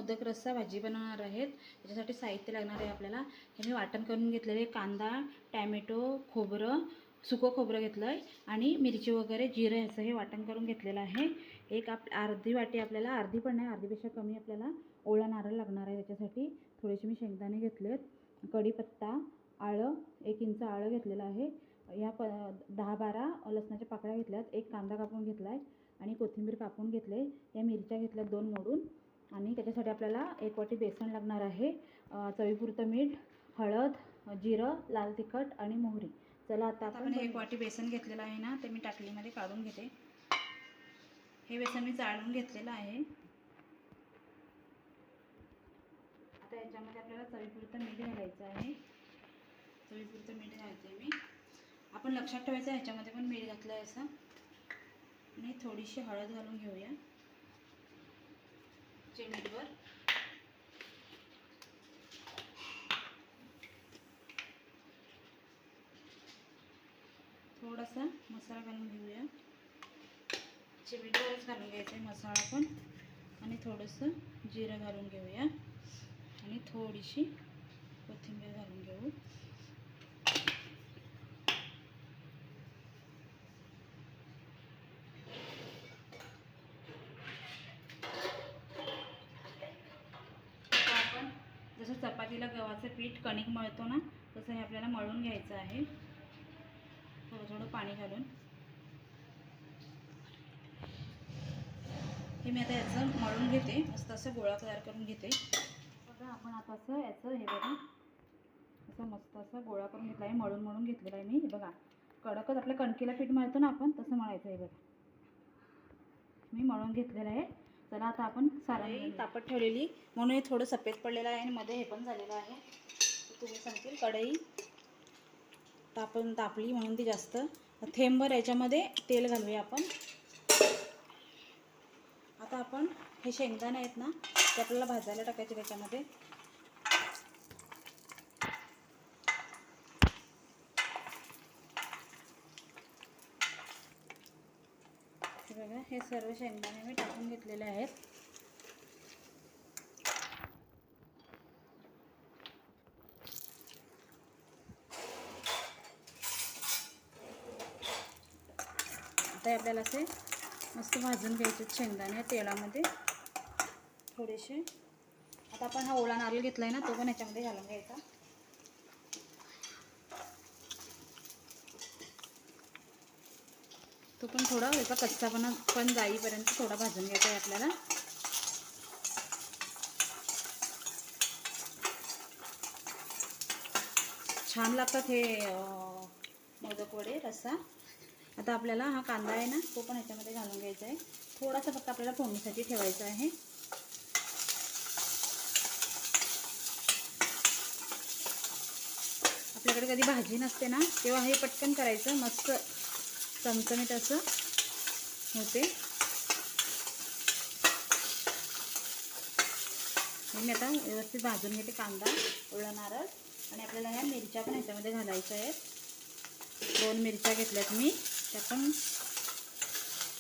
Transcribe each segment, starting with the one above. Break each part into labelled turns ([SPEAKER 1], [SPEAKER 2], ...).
[SPEAKER 1] मोदक रस्सा भाजी बनवणार आहेत. त्याच्यासाठी साहित्य लागणार आहे आपल्याला. हे मी वाटण करून घेतलेले कांदा, टॅमॅटो, खोबरं, सुकं खोबरं घेतलं आहे आणि मिरची वगैरे जिरं ह्याचं हे वाटण करून घेतलेलं आहे. एक अर्धी वाटी आपल्याला, अर्धी पण नाही अर्धीपेक्षा कमी आपल्याला ओला नारळ लागणार आहे. त्याच्यासाठी थोडेसे मी शेंगदाणे घेतलेत, कढीपत्ता, आलं, 1 इंच आलं घेतलेलं आहे. या 10-12 लसणाच्या पाकळ्या घेतल्यात, एक कांदा कापून घेतला आहे आणि कोथिंबीर कापून घेतले. या मिरच्या घेतल्यात 2 मोडून आणि त्याच्यासाठी आपल्याला 1 वाटी बेसन लागणार आहे. चवीपुरतं मीठ, हळद, जिरं, लाल तिखट आणि मोहरी. चला आता आपण 1 वाटी बेसन घेतलेलं आहे ना, ते मी टाकलीमध्ये काढून घेते. हे बेसन मी चाळून घेतलेलं आहे. आता याच्यामध्ये आपल्याला चवीपुरतं मीठ घालायचं आहे. चवीपुरतं मीठ घालते मी. आपण लक्षात ठेवायचं ह्याच्यामध्ये पण मीठ घातलं आहे असं. आणि थोडीशी हळद घालून घेऊया चिमूटभर. थोडासा मसाला घालून घेऊया. चिमूटभरच घालून घ्यायचा आहे मसाला पण. आणि थोडंसं जिरं घालून घेऊया आणि थोडीशी कोथिंबीर घालून घेऊ. आपण जसं चपातीला गव्हाचं पीठ कणिक मळतो ना, तसं हे आपल्याला मळून घ्यायचं आहे. थोडं थोडं पाणी घालून हे मी आता याचं मळून घेते. मस्त असं गोळा तयार करून घेते. बघा आपण आता असं याचं हे बघा असं मस्त असं गोळा करून घेतला आहे. मळून घेतलेला आहे मी. बघा कडकच आपल्या कणकीला पीठ मळतो ना आपण, तसं मळायचं आहे. बघा मी मळून घेतलेलं आहे. चला आता आपण सारण तापत ठेवलेली म्हणून हे थोडं सफेद पडलेलं आहे आणि मध्ये हे पण झालेलं आहे. तुम्ही सांगतील कढई तापली म्हणून ती जास्त. थेंबभर याच्यामध्ये तेल घालूया आपण. आता आपण हे शेंगदाणे आहेत ना, ते आपल्याला भाजायला टाकायचे त्याच्यामध्ये. बघा हे सर्व शेंगदाणे मी टाकून घेतलेले आहेत. आता आपल्याला असे मस्त भाजून घ्यायचे शेंगदाणे तेलामध्ये थोडेसे. आता आपण हा ओला नारळ घेतला आहे ना, तो पण याच्यामध्ये घालून घ्यायचा. तो पण थोडा याचा कच्चापणा पण जाईपर्यंत थोडा भाजून घ्यायचा आहे आपल्याला. छान लागतात हे मोदक वडे रस्सा. आता आपल्याला हा कांदा आहे ना, तो पण ह्याच्यामध्ये घालून घ्यायचा आहे. थोडासा फक्त आपल्याला फोडणीसाठी ठेवायचा आहे. आपल्याकडे कधी भाजी नसते ना, तेव्हा हे पटकन करायचं. मस्त चमचमीत असं होते. मी आता व्यवस्थित भाजून घेते कांदा, ओला नारळ आणि आपल्याला ह्या मिरच्या पण ह्याच्यामध्ये घालायच्या आहेत. 2 मिरच्या घेतल्यात मी, त्या पण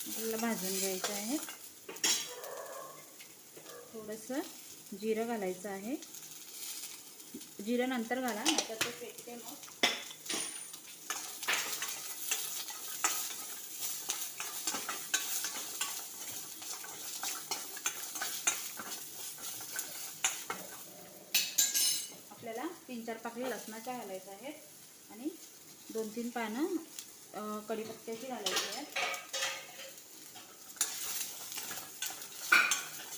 [SPEAKER 1] आपल्याला भाजून घ्यायच्या आहेत. थोडंसं जिरं घालायचं आहे. जिरं नंतर घाला, नाहीतर ते पेटते मग. आपल्याला 3-4 पाकळी लसणाच्या घालायच्या आहेत आणि 2-3 पानं कढीपत्त्याची घालायची आहेत.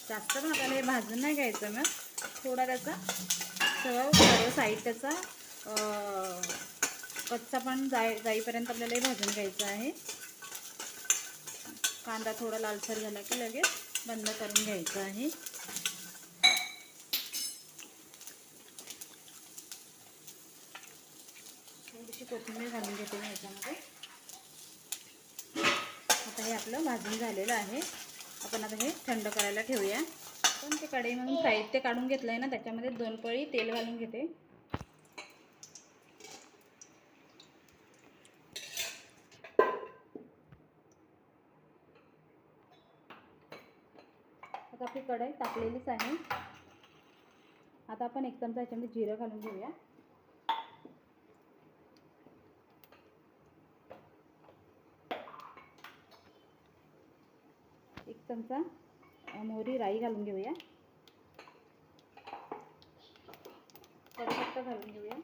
[SPEAKER 1] जास्त पण आपल्याला हे भाजून नाही घ्यायचं. मग थोडा त्याचा सर्व साहित्याचा कच्चा पण जाईपर्यंत आपल्याला हे भाजून घ्यायचं आहे. कांदा थोडा लालसर झाला की लगेच बंद करून घ्यायचं आहे. थोडीशी कोथिंबीर घालून घेते मी ह्याच्यामध्ये. आता हे आपलं भाजून झालेलं आहे. आपण आता हे थंड करायला ठेवूया. पण ते कढईमधून साहित्य काढून घेतलं आहे ना, त्याच्यामध्ये 2 पळी तेल घालून घेते. आता आपली कढई तापलेलीच आहे. आता आपण 1 चमचा याच्यामध्ये जिरं घालून घेऊया. एक चमचा मोहरी राई घालून घेऊया. कढीपत्ता घालून घेऊया.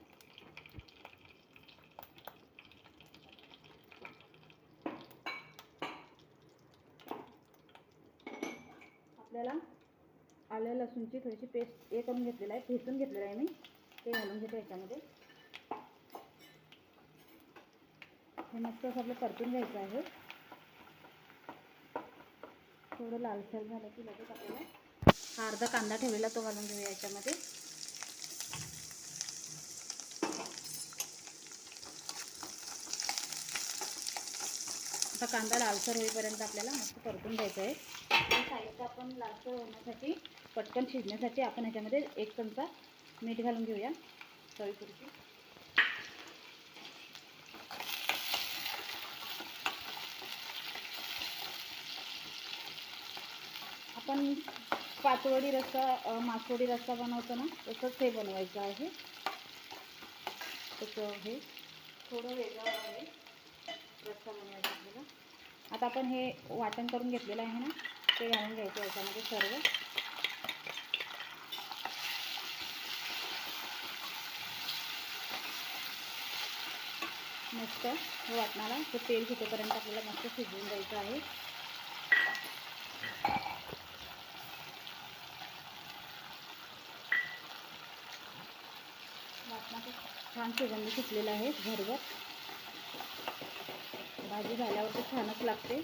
[SPEAKER 1] आपल्याला आलं लसूणची थोडीशी पेस्ट हे करून घेतलेलं आहे, ठेचून घेतलेलं आहे मी, ते घालून घेते याच्यामध्ये. हे मस्त असं आपलं परतून घ्यायचं आहे. थोडं लालसर झालं की लगेच आपल्याला हा अर्धा कांदा ठेवलेला तो घालून घेऊया याच्यामध्ये. आता कांदा लालसर होईपर्यंत आपल्याला मस्त परतून घ्यायचं आहे. साईडला आपण लालसर होण्यासाठी पटकन शिजण्यासाठी आपण ह्याच्यामध्ये 1 चमचा मीठ घालून घेऊया चवीपुरती. आपण पातवडी रस्सा मासवडी रस्सा बनवतो ना, तसंच हे बनवायचं आहे. तसं हे थोडं वेगळं आहे रस्सा बनवायचा आपल्याला. आता आपण हे वाटण करून घेतलेलं आहे ना, ते घालून घ्यायचं याच्यामध्ये सर्व. मस्त वाटणाला ते तेल सुटेपर्यंत आपल्याला मस्त शिजवून द्यायचं आहे. वाटणाचं छान सुगंध सुटलेला आहे घरभर. भाजी झाल्यावर तर छानच लागते.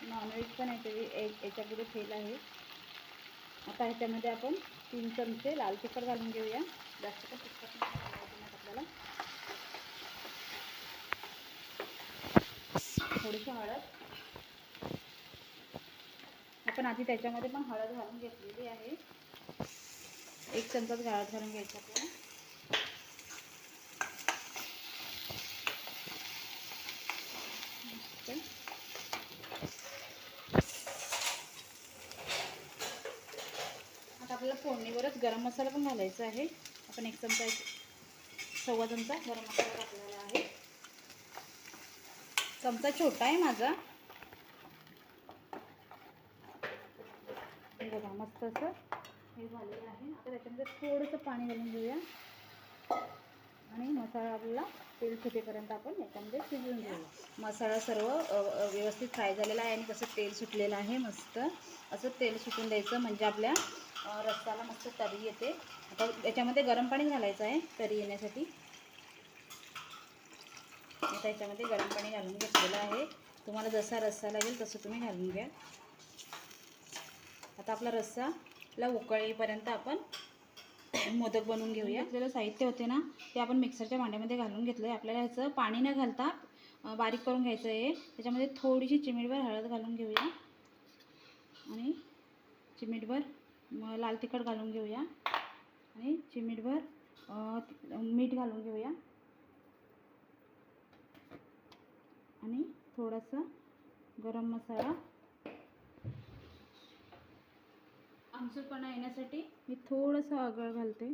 [SPEAKER 1] नॉनव्हेज पण याच्यापुढे फेल आहे. आता ह्याच्यामध्ये आपण 3 चमचे लाल तिखट घालून घेऊया. जास्त पण तिखट नाही आपल्याला. थोडीशी हळद. आपण आधी त्याच्यामध्ये पण हळद घालून घेतलेली आहे. 1 चमचाच हळद घालून घ्यायची आपल्याला. आता आपल्याला फोडणीवरच गरम मसाला पण घालायचा आहे. आपण 1 चमचा 1.25 चमचा गरम मसाला टाकलेला आहे. चमचा छोटा आहे माझा. हे बघा मस्त असं हे झालेलं आहे. आता त्याच्यामध्ये थोडंसं पाणी घालून घेऊया आणि मसाला आपल्याला तेल सुटेपर्यंत आपण याच्यामध्ये शिजवून घेऊया. मसाला सर्व व्यवस्थित फ्राय झालेला आहे आणि कसं तेल सुटलेलं आहे. मस्त असं तेल सुटून द्यायचं म्हणजे आपल्या रस्साला मस्त तरी येते. आता याच्यामध्ये गरम पाणी घालायचं आहे तरी येण्यासाठी. आता याच्यामध्ये गरम पाणी घालून घेतलेलं आहे. तुम्हाला जसा रस्सा लागेल तसं तुम्ही घालून घ्या. आता आपला रस्साला उकळ येईपर्यंत आपण मोदक बनवून घेऊया. आपल्याला साहित्य होते ना ते आपण मिक्सरच्या भांड्यामध्ये घालून घेतलं आहे. आपल्याला ह्याचं पाणी न घालता बारीक करून घ्यायचं आहे. त्याच्यामध्ये थोडीशी चिमूटभर हळद घालून घेऊया आणि चिमूटभर लाल तिखट घालून घेऊया आणि चिमूटभर मीठ घालून घेऊया आणि थोडासा गरम मसाला. आमसूलपणा येण्यासाठी मी थोडंसं आगळ घालते.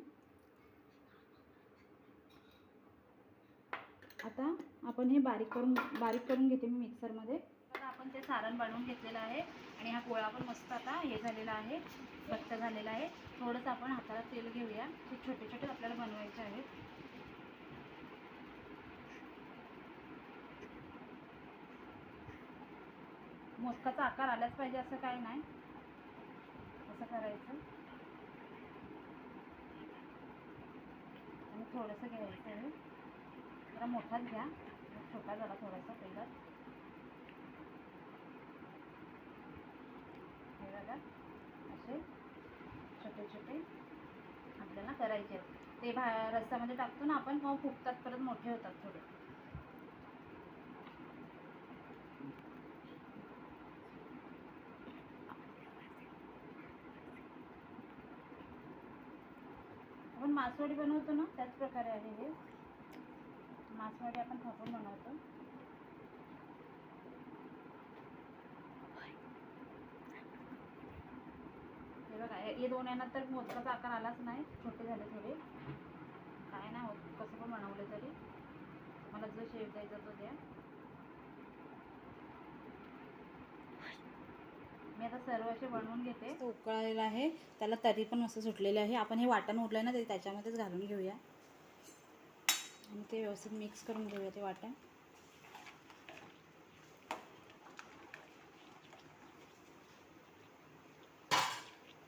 [SPEAKER 1] आता आपण हे बारीक करून घेते मी मिक्सरमध्ये. आता आपण ते सारण बनवून घेतलेलं आहे आणि हा गोळा पण मस्त आता हे झालेला आहे, घट्ट झालेला आहे. थोडंसं आपण हाताला तेल घेऊया. ते छोटे छोटे आपल्याला बनवायचे आहेत. मोदकाचा आकार आलाच पाहिजे असं काही नाही. असं करायचं आणि थोडंसं घ्यायचं आहे. जरा मोठाच घ्या, छोटा झाला थोडासा पहिला. हे बघा असे छोटे छोटे आपल्याला करायचे आहेत. ते रस्स्यामध्ये टाकतो ना आपण, मग फुगतात, परत मोठे होतात थोडे. आपण मासवडी बनवतो ना त्याच प्रकारे आहे हे. मासवडी आपण थापून बनवतो. हे दोन येणार तर मोदकाचा आकार आलाच नाही, छोटे झाले थोडे. काय नाही होत, कसं पण बनवलं तरी. मला जो शेप द्यायचा तो द्या. मी आता सर्व असे बनवून घेते. उकळलेला आहे, त्याला तरी पण मस्त सुटलेले आहे. आपण हे वाटण उरलंय ना ते त्याच्यामध्येच घालून घेऊया आणि ते व्यवस्थित मिक्स करून घेऊया ते वाटण.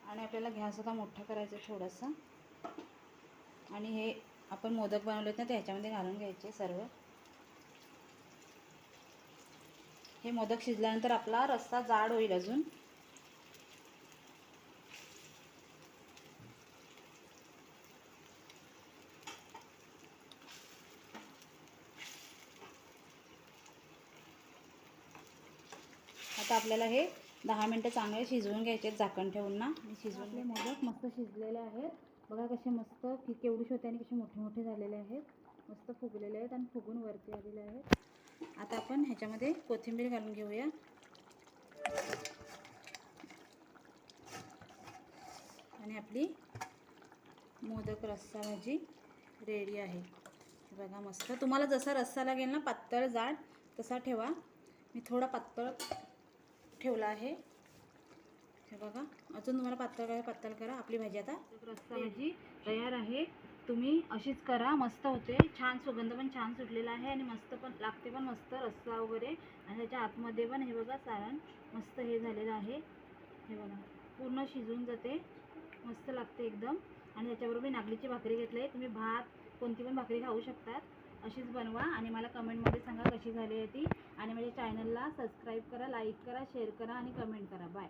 [SPEAKER 1] आणि आपल्याला गॅस आता मोठा करायचा थोडासा. आणि हे आपण मोदक बनवलेत ना ते ह्याच्यामध्ये घालून घ्यायचे सर्व. हे मोदक शिजल्यानंतर आपला रस्सा जाड होईल अजून. आता आपल्याला हे 10 मिनटं चांगले शिजवून घ्यायचे झाकण ठेवून ना. मी शिजवून आपले मोदक मस्त शिजलेले आहेत. बघा कसे मस्त केवढे होते आणि कसे मोठे मोठे झालेले आहेत. मस्त फुगलेले आहेत आणि फुगून वरती आलेले आहेत. आता आपण ह्याच्यामध्ये कोथिंबीर घालून घेऊया. आणि आपली मोदक रस्सा भाजी रेडी आहे. बघा मस्त. तुम्हाला जसा रस्सा लागेल ना पातळ जाड तसा ठेवा. मी थोडा पातळ ठेवला आहे. हे बघा, अजून तुम्हाला पातळ करा. आपली भाजी आता रस्सा भाजी तयार आहे. तुम्ही अशीच करा, मस्त होते. छान सुगंध पण छान सुटलेला आहे आणि मस्त पण लागते पण मस्त रस्सा वगैरे. आणि त्याच्या आतमध्ये पण हे बघा सारण मस्त हे झालेलं आहे. हे बघा पूर्ण शिजून जाते, मस्त लागते एकदम. आणि त्याच्याबरोबर मी नागलीची भाकरी घेतली आहे. तुम्ही भात कोणती पण भाकरी खाऊ शकतात. अशीच बनवा आणि मला कमेंटमध्ये सांगा कशी झाली आहे ती. आणि माझ्या चॅनलला सबस्क्राईब करा, लाईक करा, शेअर करा आणि कमेंट करा. बाय.